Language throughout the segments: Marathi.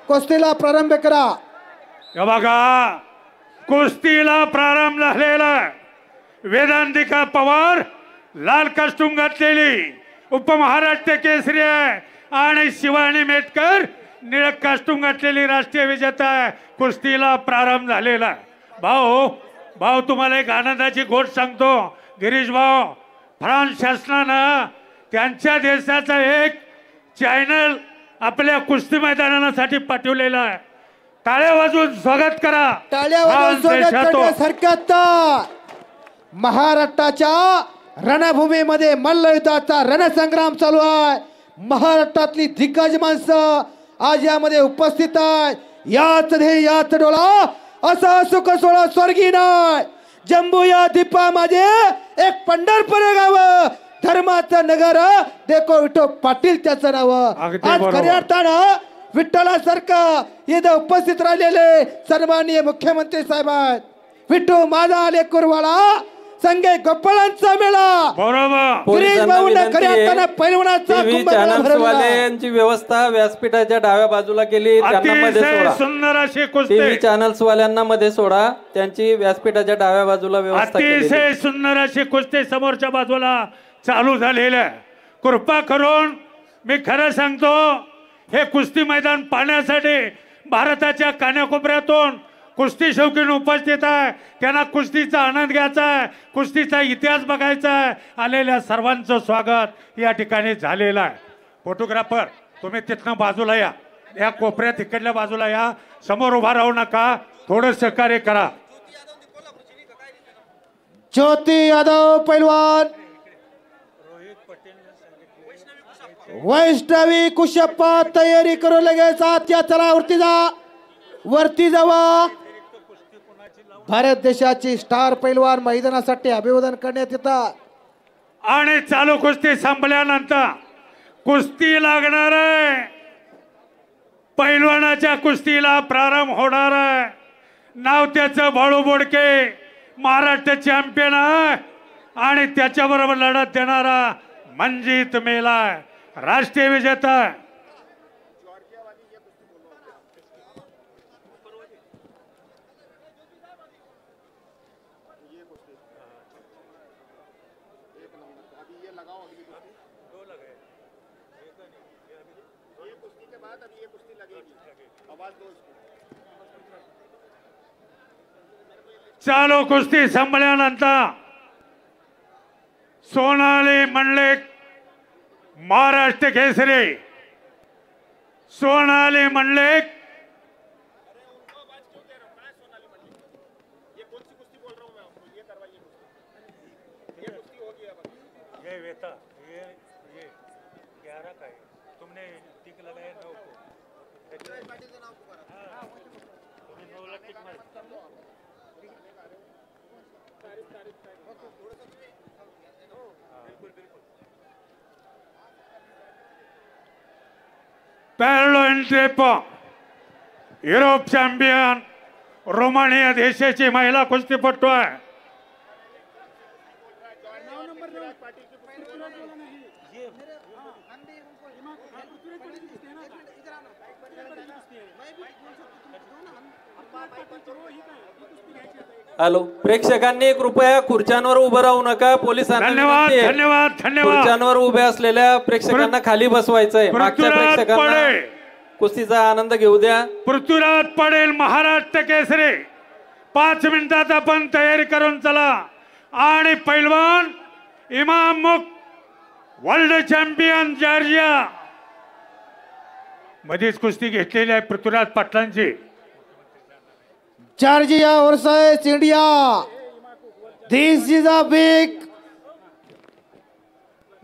कुस्तीला प्रारंभ करा। बघा कुस्तीला प्रारंभ झालेला वेदांतिका पवार लाल कॉस्ट्यूम घातलेली उपमहाराष्ट्र केसरी आहे आणि शिवानी मेटकर निळ कॉस्ट्यूम घातलेली राष्ट्रीय विजेता आहे। कुस्तीला प्रारंभ झालेला भाऊ तुम्हाला एक आनंदाची गोष्ट सांगतो गिरीश भाऊ, फ्रान्स शासनानं त्यांच्या देशाचा एक चॅनल आपल्या कुस्ती मैदानासाठी पाठवलेला आहे। टाळ्या वाजवून स्वागत करा। टाळ्या वाजवून स्वागत करण्यासारखं महाराष्ट्राच्या रणभूमीमध्ये मल्लयुद्धाचा रणसंग्राम चालू आहे। महाराष्ट्रातली दिग्गज माणसं आज यामध्ये उपस्थित आहेत। याच ध्येय याच डोळा असा सुख सोहळा स्वर्गी नाही। जम्बू या द्वीपामध्ये एक पंढरपूर गाव धर्माचं नगर देखो विठो पाटील त्याचं नाव। आज खऱ्या अर्थानं विठ्ठलासारखं इथं उपस्थित राहिलेले सन्माननीय मुख्यमंत्री साहेब आहेत। विठ्ठू माझा आले कुरवाळा संगे गोपाळांचा मेळा बरोबर यांची व्यवस्था व्यासपीठाच्या डाव्या बाजूला केली। सुंदर अशी कुस्ती टीव्ही चॅनल्स वाल्यांना मध्ये सोडा, त्यांची व्यासपीठाच्या डाव्या बाजूला व्यवस्था अतिशय सुंदर अशी कुस्ती समोरच्या बाजूला चालू झालेलं आहे। कृपा करून मी खरं सांगतो हे कुस्ती मैदान पाहण्यासाठी भारताच्या कानाकोपऱ्यातून कुस्ती शौकीन उपस्थित आहे। त्यांना कुस्तीचा आनंद घ्यायचा आहे, कुस्तीचा इतिहास बघायचा आहे। आलेल्या सर्वांचं स्वागत या ठिकाणी झालेलं आहे। फोटोग्राफर तुम्ही तिथनं बाजूला या कोपऱ्यात इकडल्या बाजूला या, समोर उभा राहू नका, थोडं सहकार्य करा। ज्योती यादव पैलवान, वैष्णवी कुशप्पा तयारी करू लगेच आत्या चला वरती जावा। भारत देशाची स्टार पैलवान मैदानासाठी अभिवादन करण्यात येतात आणि चालू कुस्ती संपल्यानंतर कुस्ती लागणार आहे। पैलवानाच्या कुस्तीला प्रारंभ होणार आहे। नाव त्याचं बाळू बोडके, महाराष्ट्र चॅम्पियन आहे आणि त्याच्याबरोबर लढत देणारा मंजित मेला राष्ट्रीय विजेता। चालू कुस्ती संपल्यानंतर सोनाली मंडलिक महाराष्ट्र केसरी, सोनाली मंडलिक पॅरलो एंट्रेप युरोप चॅम्पियन रोमानिया देशाची महिला कुस्तीपटू आहे। हॅलो, प्रेक्षकांनी कृपया खुर्च्यांवर उभं राहू नका। पोलिसांना धन्यवाद धन्यवाद धन्यवाद। खुर्च्यांवर उभे असलेल्या प्रेक्षकांना खाली बसवायचंय। मागच्या प्रेक्षकांना कुस्तीचा आनंद घेऊ द्या। पृथ्वीराज पडेल महाराष्ट्र केसरी 5 मिनिटात आपण तयारी करून चला। आणि पैलवान इमाम मुख वर्ल्ड चॅम्पियन जॉर्जिया मध्येच कुस्ती घेतलेली आहे Prithviraj पाटलांची। Georgia versus India. This is a big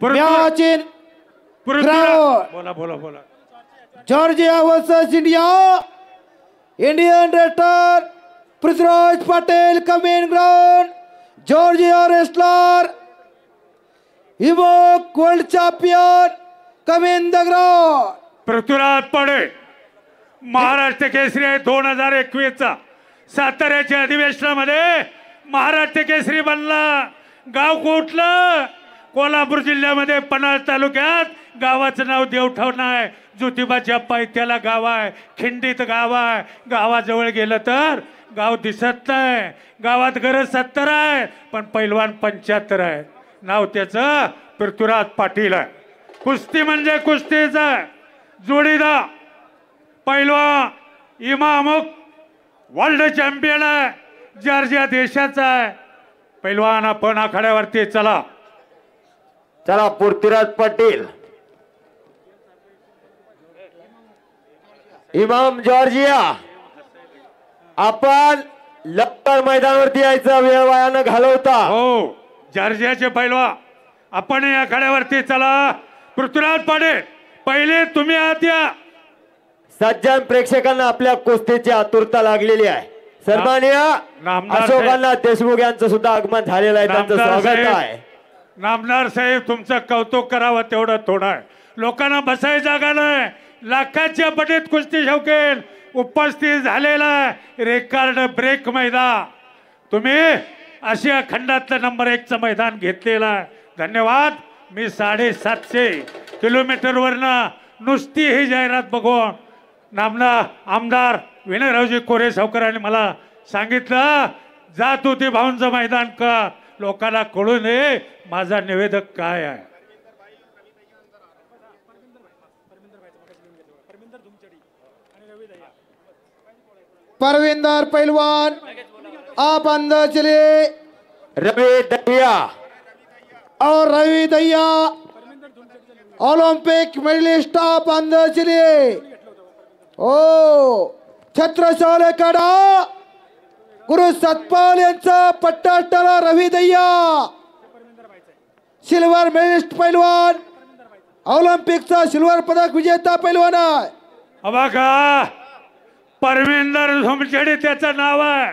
match in crowd. बोला Georgia versus India. Indian wrestler Prithviraj Patel coming ground. Georgia wrestler Evoke world champion coming the ground. Prithviraj Patel Maharashtra Kesari 2021 साताऱ्याच्या अधिवेशनामध्ये महाराष्ट्र केसरी बनला। गाव कुठलं? कोल्हापूर जिल्ह्यामध्ये पन्हाळ तालुक्यात गावाचं नाव देवठाण आहे. ज्योतिबा जप्पा त्याला गाव आहे. खिंडीत गाव आहे. गावाजवळ गेलं तर गाव दिसत नाही. गावात गरज 70 आहे पण पैलवान 75 आहे. नाव त्याचं पृथ्वीराज पाटील आहे. कुस्ती म्हणजे कुस्तीचा जोडीदार पैलवान इमामुक वर्ल्ड चॅम्पियन आहे. जॉर्जिया देशाचा आहे. पैलवान आपण आखाड्यावरती चला. चला पृथ्वीराज पाटील इमाम जॉर्जिया आपण लवकर मैदानावरती यायचं. वेळ वाया न घालवता. हो जॉर्जियाचे पैलवान आपण या आखाड्यावरती चला. पृथ्वीराज पाटील पहिले तुम्ही आत या. सज्जन प्रेक्षकांना आपल्या कुस्तीची आतुरता लागलेली आहे. सन्माननीय अशोकनाथ देशमुख यांचं सुद्धा आगमन झालेलं आहे. त्यांचं स्वागत आहे. नामदार साहेब तुमचं कौतुक करावं तेवढं थोडं आहे. लोकांना बसाय जागा नाही. लाखाच्या पटीत कुस्ती शौकीन उपस्थित झालेला रेकॉर्ड ब्रेक मैदान. तुम्ही आशिया खंडातलं नंबर 1चं मैदान घेतलेलं आहे. धन्यवाद. मी 750 किलोमीटरवरनं नुसती ही जाहिरात बघून नामदार आमदार विनयरावजी कोरे सावकरांनी मला सांगितलं जा तू ते भाऊंचं मैदान कर. लोकांना कळू नये माझा निवेदक काय आहे. परविंदर पहलवान आप अंदर चलिए. रवि दहिया और रवि दहिया ओलंपिक मेडलिस्ट आप अंदर चलिए. ओ छत्रसाल कडा गुरु सतपाल यांचा पट्टा टाला. रवि दहिया सिल्वर मेडलिस्ट पैलवान ऑलिम्पिकचा सिल्वर पदक विजेता पैलवान आहे. बघा परमिंदर धुमचडी त्याचं नाव आहे.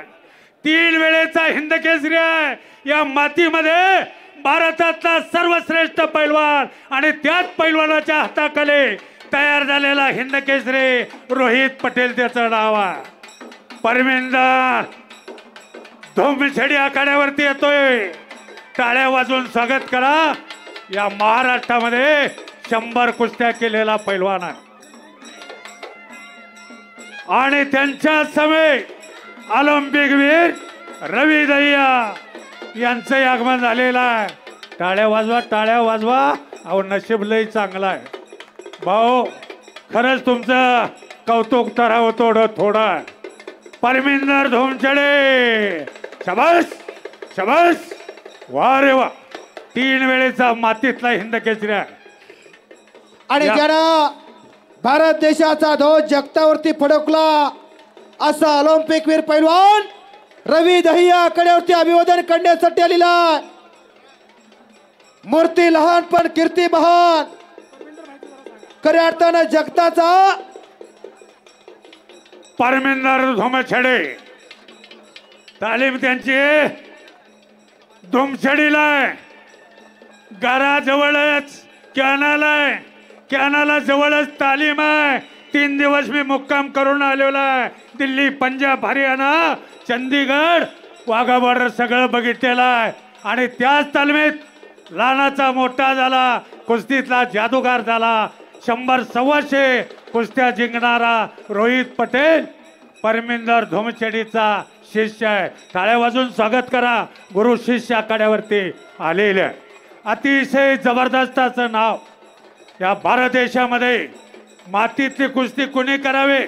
3 वेळेचा हिंद केसरी आहे. या मातीमध्ये भारतातला सर्वश्रेष्ठ पैलवान आणि त्याच पैलवानाच्या हाताखाली तयार झालेला हिंद केसरी रोहित पटेल त्याचं नाव आहे. परमिंदर धुमचडी आखाड्यावरती येतोय. टाळ्या वाजवून स्वागत करा. या महाराष्ट्रामध्ये 100 कुस्त्या केलेला पैलवान आहे आणि त्यांच्या समेत ऑलिम्पिक वीर रवि दहिया यांचं आगमन झालेलं आहे. टाळ्या वाजवा टाळ्या वाजवा. अहो नशीब लय चांगलं आहे भाऊ. खरंच तुमचं कौतुक करावं थोडं आहे. परमिंदर धुमचडे शाबास शाबास. वा रे वा. 3 वेळेचा मातीतला हिंद केसरी आहे आणि ज्यानं भारत देशाचा ध्वज जगतावरती फडकला असा ऑलिम्पिक वीर पैलवान रवि दहिया कड्यावरती अभिवादन करण्यासाठी आलेला. मूर्ती लहान पण कीर्ती महान. खऱ्या अर्थानं जगताचा परमिंदर धुमचडे. तालीम त्यांची धुमचडीला आहे. घराजवळच कॅनल आहे. कॅनला जवळच तालीम आहे. 3 दिवस मी मुक्काम करून आलेलो आहे. दिल्ली पंजाब हरियाणा चंदीगड वाघा बॉर्डर सगळं बघितलेलं आहे आणि त्याच तालमीत लहानाचा मोठा झाला. कुस्तीतला जादूगार झाला. 100-125 कुस्त्या जिंकणारा रोहित पटेल परमिंदर धुमचडीचा शिष्य आहे. टाळ्या वाजून स्वागत करा. गुरु शिष्य आखाड्यावरती आलेले आहे. अतिशय जबरदस्त असं नाव या भारत देशामध्ये. मातीतली कुस्ती कुणी करावे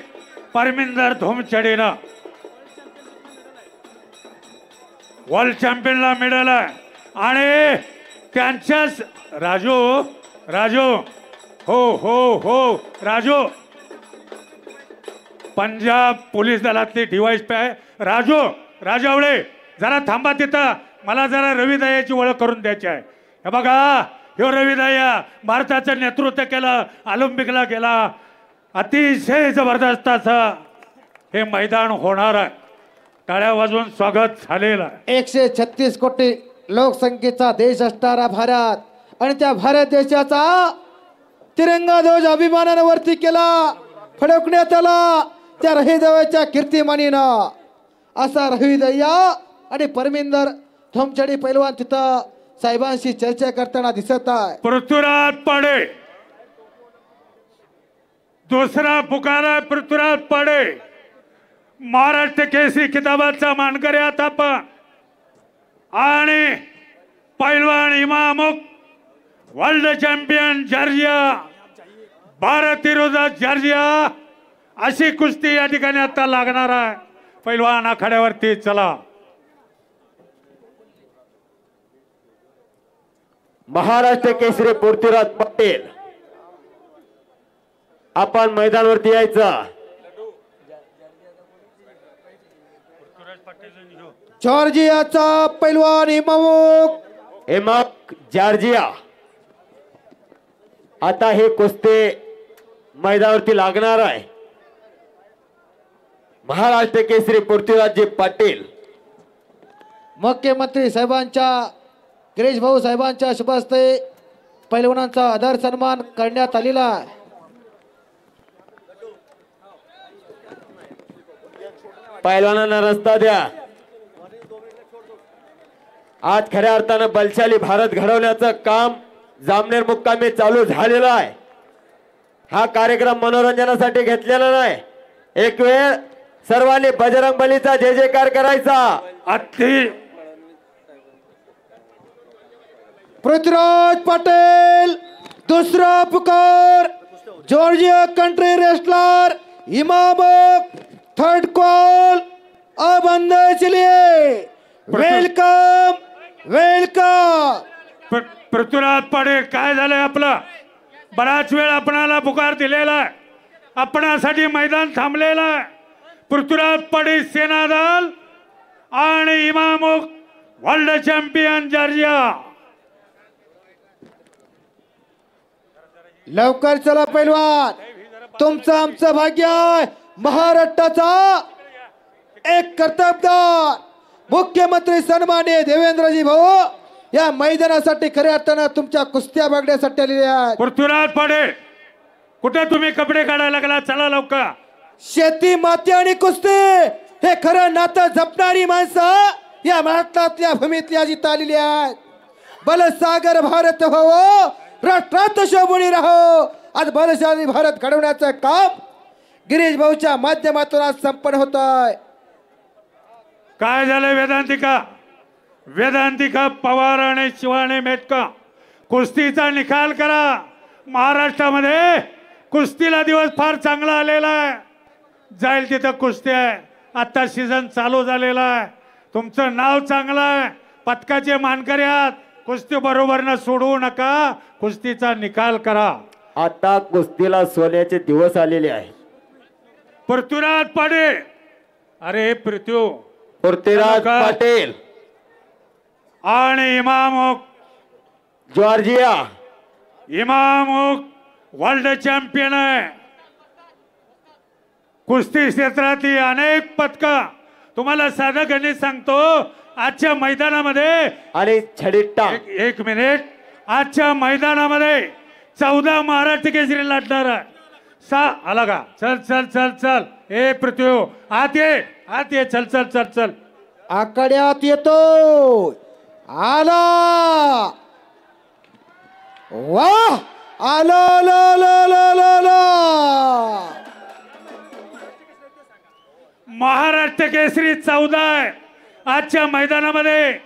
परमिंदर धुमचडीनं. वर्ल्ड चॅम्पियनला मेडल आहे आणि त्यांच्याच राजू हो राजू पंजाब पोलीस दलातली डिवाइस आहे. राजावळे जरा थांबा तिथं. मला जरा रवि दहियाची ओळख करून द्यायची आहे. हे बघा ह्यो रवि दहिया भारताचं नेतृत्व केलं. ऑलिम्पिकला गेला. अतिशय जबरदस्त असं हे मैदान होणार आहे. टाळ्या वाजवून स्वागत झालेलं आहे. 136 कोटी लोकसंख्येचा देश असणारा भारत आणि त्या भारत देशाचा तिरंगा ध्वज अभिमानानं वरती केला. फडकण्यात आला त्या रवि दहियाच्या कीर्तिमानीनं. असा रवि दहिया आणि परमिंदर धुमचडी पैलवान तिथं साहेबांशी चर्चा करताना दिसत आहे. पृथ्वीराज पाडे दुसरा पुकारा. पृथ्वीराज पाडे महाराष्ट्र केसरी किताबाचा मानकरी आता पण आणि पैलवान इमामुक वर्ल्ड चॅम्पियन जॉर्जिया. भारत विरोधात जॉर्जिया अशी कुस्ती या ठिकाणी आता लागणार आहे. पैलवान आखाड्यावरती चला. महाराष्ट्र केसरी पृथ्वीराज पाटील आपण मैदानावरती यायचं. जॉर्जियाचा पैलवान इमामुक जॉर्जिया आता हे कुस्ती मैदानावरती लागणार आहे. महाराष्ट्र केसरी पृथ्वीराज पाटील. मुख्यमंत्री साहेबांच्या गिरीश भाऊ साहेबांच्या शुभ हस्ते पैलवानांचा आदर सन्मान करण्यात आलेला आहे. पैलवानांना रस्ता द्या. आज खऱ्या अर्थानं बलशाली भारत घडवण्याचं काम जामनेर मुक्कामी चालू झालेलं आहे. हा कार्यक्रम मनोरंजनासाठी घेतलेला नाही. एक वेळ सर्वांनी बजरंग बलीचा जय जयकार करायचा. पृथ्वीराज पाटील दुसरा पुकार. जॉर्जिया कंट्री रेसलर इमामुक थर्ड कॉल. अब अंदर चलिए. Welcome welcome. पृथ्वीराज पाडे काय झालंय आपलं? बराच वेळ आपणाला पुकार दिलेला आहे. आपणासाठी मैदान थांबलेलं आहे. पृथ्वीराज पाडे सेना दल आणि इमामुक वर्ल्ड चॅम्पियन जॉर्जिया. लवकर चला पैलवान. तुमचं आमचं भाग्य आहे. महाराष्ट्राचा एक कर्तबगार मुख्यमंत्री सन्माननीय देवेंद्रजी भाऊ या मैदानासाठी खऱ्या अर्थानं तुमच्या कुस्त्या बघण्यासाठी आलेले आहेत. पृथ्वीराज पाडे कुठे तुम्ही कपडे काढायला लागला? चला लवकर. शेती माती आणि कुस्ती हे खरं नातं जपणारी माणसं या महाराष्ट्रातल्या भूमीतली आज आलेली आहेत. बलसागर भारत हो राष्ट्रात शोभून राहो. आज बलशाली भारत घडवण्याचं काम गिरीश भाऊच्या माध्यमातून आज संपन्न होत आहे. काय झालंय वेदांतिका? वेदांतिका पवार आणि शिवानी मेटका कुस्तीचा निकाल करा. महाराष्ट्रामध्ये कुस्तीला दिवस फार चांगला आलेला आहे. जाईल तिथं कुस्ती आहे. आता सीझन चालू झालेला आहे. तुमचं नाव चांगलं आहे. पदकाचे मानकरी आहात. कुस्ती बरोबर न सोडवू नका. कुस्तीचा निकाल करा. आता कुस्तीला सोन्याचे दिवस आलेले आहेत. पृथ्वीराज पाडे. अरे पृथ्वीराज पाटील आणि इमामुक जॉर्जिया. इमामुक वर्ल्ड चॅम्पियन आहे. कुस्ती क्षेत्रातील अनेक पदका तुम्हाला साधं गणित सांगतो. आजच्या मैदानामध्ये आणि छडिट्टा एक मिनिट. आजच्या मैदानामध्ये 14 महाराष्ट्र केसरी लढणार आहे. आला का? चल चल चल चल. ए पृथ्वी आत ये. आत ये. चल चल चल चल. आकड्यात येतो. आला. वाह. आला ला ला ला ला ला. महाराष्ट्र केसरी 14 आहे आजच्या मैदानामध्ये.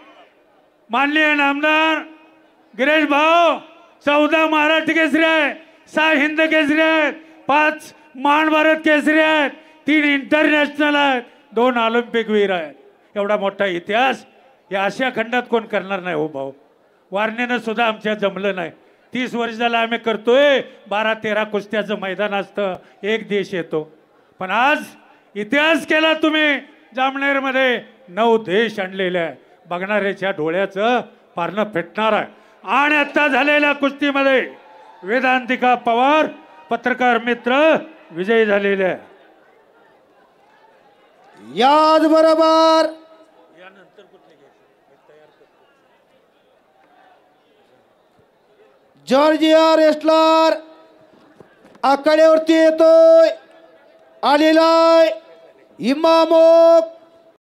माननीय नामदार गिरीश भाऊ 14 महाराष्ट्र केसरी आहे. 6 हिंद केसरी आहेत. 5 महान भारत केसरी आहेत. 3 इंटरनॅशनल आहेत. 2 ऑलिम्पिक वीर आहेत. एवढा मोठा इतिहास या आशिया खंडात कोण करणार नाही हो भाऊ. वारणेनं सुद्धा आमच्या जमलं नाही. 30 वर्ष झालं आम्ही करतोय. 12-13 कुस्त्याचं मैदान असतं. एक देश येतो. पण आज इतिहास केला तुम्ही. जामनेरमध्ये 9 देश आणलेले आहे. बघणाऱ्याच्या डोळ्याचं पारणं फेटणार आहे. आणि आता झालेल्या कुस्तीमध्ये वेदांतिका पवार पत्रकार मित्र विजयी झालेले आहे. याच बरोबर जॉर्जिया रेसलर आकड्यावरती येतोय. आलेला इमामुक